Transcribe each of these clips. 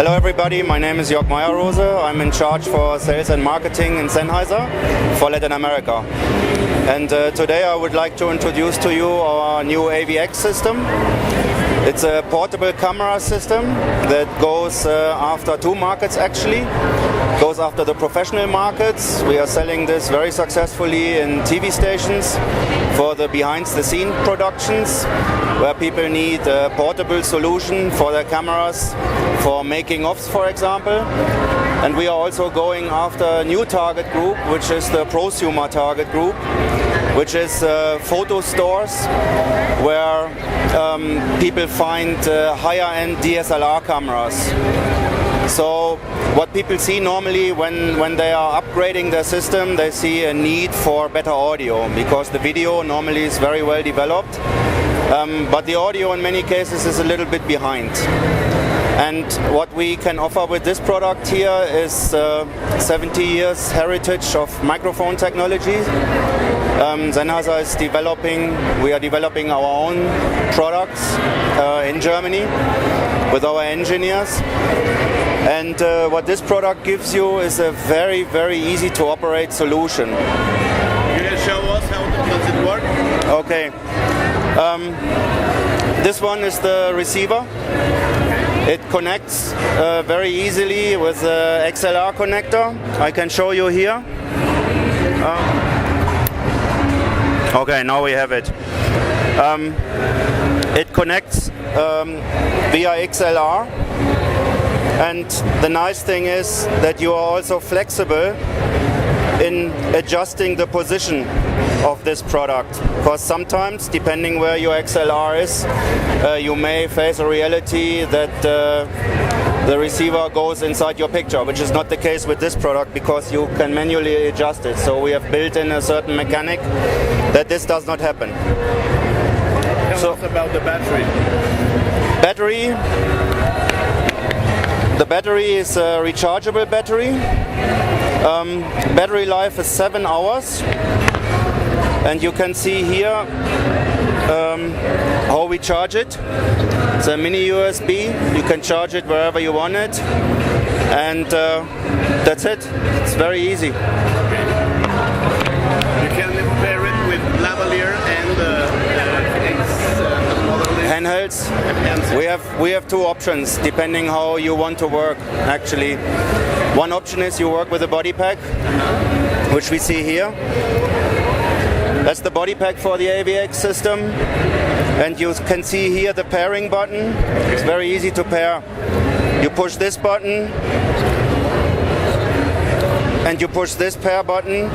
Hello everybody, my name is Jörg Meyerrose. I'm in charge for sales and marketing in Sennheiser for Latin America. And today I would like to introduce to you our new AVX system. It's a portable camera system that goes after two markets actually. Goes after the professional markets. We are selling this very successfully in TV stations for the behind-the-scene productions, where people need a portable solution for their cameras, for making-ofs, for example. And we are also going after a new target group, which is the prosumer target group, which is photo stores where people find higher-end DSLR cameras. So what people see normally when they are upgrading their system, they see a need for better audio, because the video normally is very well developed, but the audio in many cases is a little bit behind. And what we can offer with this product here is 70 years heritage of microphone technology. Sennheiser is we are developing our own products in Germany with our engineers. And what this product gives you is a very, very easy to operate solution. You can show us how does it work? Okay. This one is the receiver. It connects very easily with the XLR connector. I can show you here. Okay, now we have it. It connects via XLR. And the nice thing is that you are also flexible in adjusting the position of this product, because sometimes, depending where your XLR is, you may face a reality that the receiver goes inside your picture, which is not the case with this product, because you can manually adjust it. So we have built in a certain mechanic that this does not happen. Tell us about the battery. The battery is a rechargeable battery. Battery life is 7 hours. And you can see here how we charge it. It's a mini USB. You can charge it wherever you want it. And that's it. It's very easy. You can pair it with lavalier and handhelds. We have two options depending how you want to work actually. One option is you work with a body pack, which we see here. That's the body pack for the AVX system, and you can see here the pairing button. It's very easy to pair. You push this button and you push this pair button,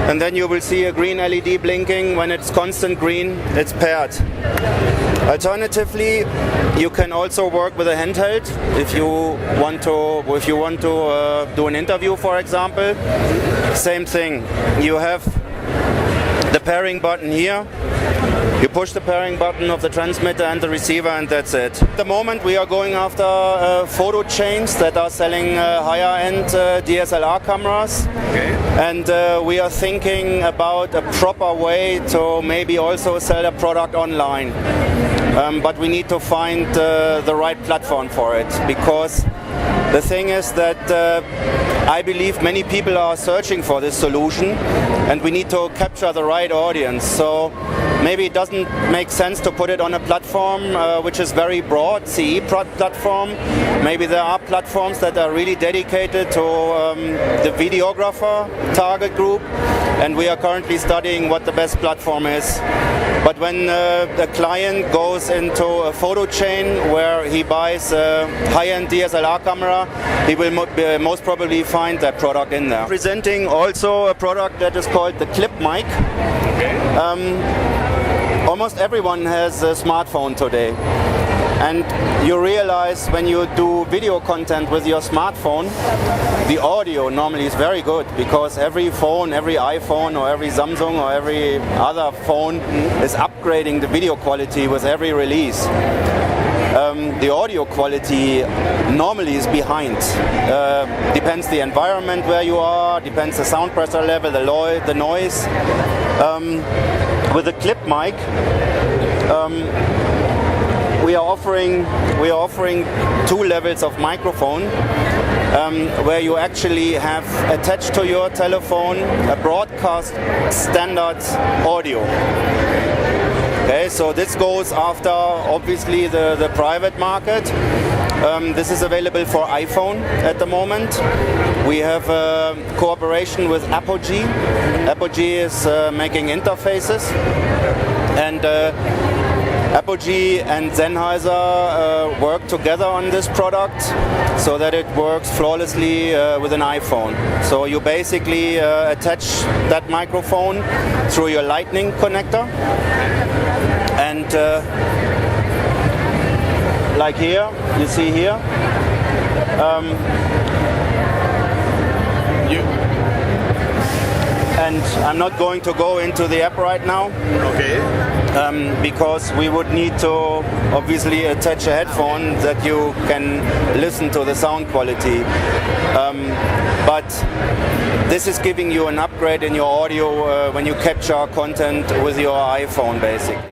and then you will see a green LED blinking. When it's constant green, it's paired. Alternatively, you can also work with a handheld if you want to do an interview, for example. Same thing. You have the pairing button here. You push the pairing button of the transmitter and the receiver, and that's it. At the moment we are going after photo chains that are selling higher-end DSLR cameras. Okay. And we are thinking about a proper way to maybe also sell a product online. But we need to find the right platform for it, because the thing is that I believe many people are searching for this solution, and we need to capture the right audience. So maybe it doesn't make sense to put it on a platform which is very broad, CE platform. Maybe there are platforms that are really dedicated to the videographer target group, and we are currently studying what the best platform is. But when the client goes into a photo chain where he buys a high-end DSLR camera, he will most probably find that product in there. Presenting also a product that is called the ClipMic. Almost everyone has a smartphone today. And you realize when you do video content with your smartphone, the audio normally is very good, because every phone, every iPhone or every Samsung or every other phone is upgrading the video quality with every release. The audio quality normally is behind. Depends the environment where you are, depends the sound pressure level, the noise. With the ClipMic, we are offering two levels of microphone, where you actually have attached to your telephone a broadcast standard audio. Okay, so this goes after obviously the private market. This is available for iPhone at the moment. We have a cooperation with Apogee. Apogee is making interfaces, and Apogee and Sennheiser work together on this product so that it works flawlessly with an iPhone. So you basically attach that microphone through your Lightning connector, and like here, you see here, and I'm not going to go into the app right now. Okay. Because we would need to obviously attach a headphone that you can listen to the sound quality. But this is giving you an upgrade in your audio when you capture content with your iPhone, basically.